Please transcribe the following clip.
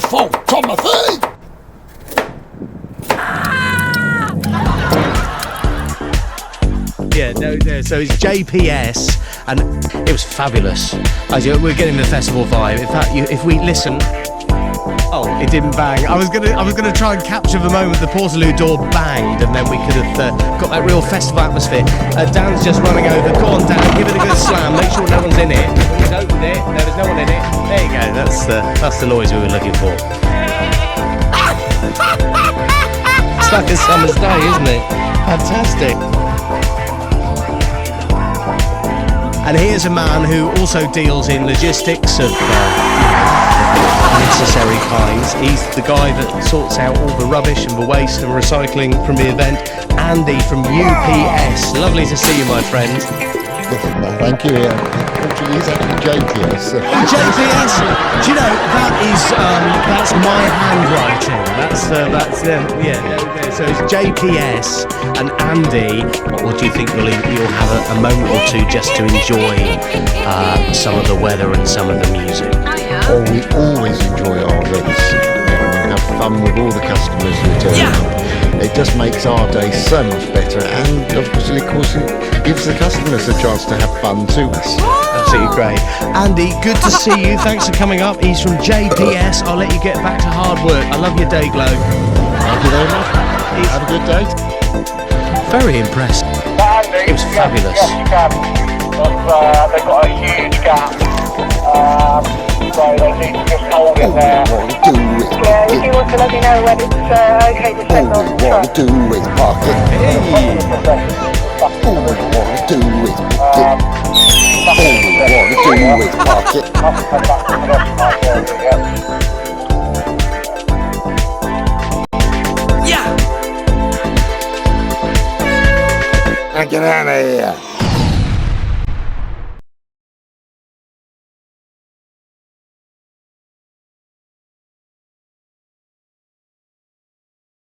fault, Timothy! Yeah, no, so it's JPS, and it was fabulous. We're getting the festival vibe. In fact, if we listen, oh, it didn't bang. I was gonna try and capture the moment the Portaloo door banged, and then we could have got that real festival atmosphere. Dan's just running over. Go on, Dan, give it a good slam. Make sure no one's in it. He's opened it. No, there's no one in it. There you go. That's the noise we were looking for. It's like a summer's day, isn't it? Fantastic. And here's a man who also deals in logistics of necessary kinds. He's the guy that sorts out all the rubbish and the waste and recycling from the event. Andy from UPS. Lovely to see you, my friend. Thank you. Actually, it's actually JPS. JPS. Do you know that's my handwriting. So it's JPS and Andy. What do you think you'll have a moment or two just to enjoy some of the weather and some of the music? Oh, we always enjoy our events. We have fun with all the customers who turn up. It just makes our day so much better, and obviously, of course, it gives the customers a chance to have fun too. Absolutely great. Andy, good to see you. Thanks for coming up. He's from JPS. I'll let you get back to hard work. I love your day glow. Thank you very much. Have a good day. Very impressed. It was fabulous. Yes, you can. They've got a huge gap. So they need to just hold it there. All we want to do is Yeah, if you want to let me know when it's okay to send all on we the want truck. to do is park it. All we want to do is park it. All we want to do is park it. Yeah. Now get out of here.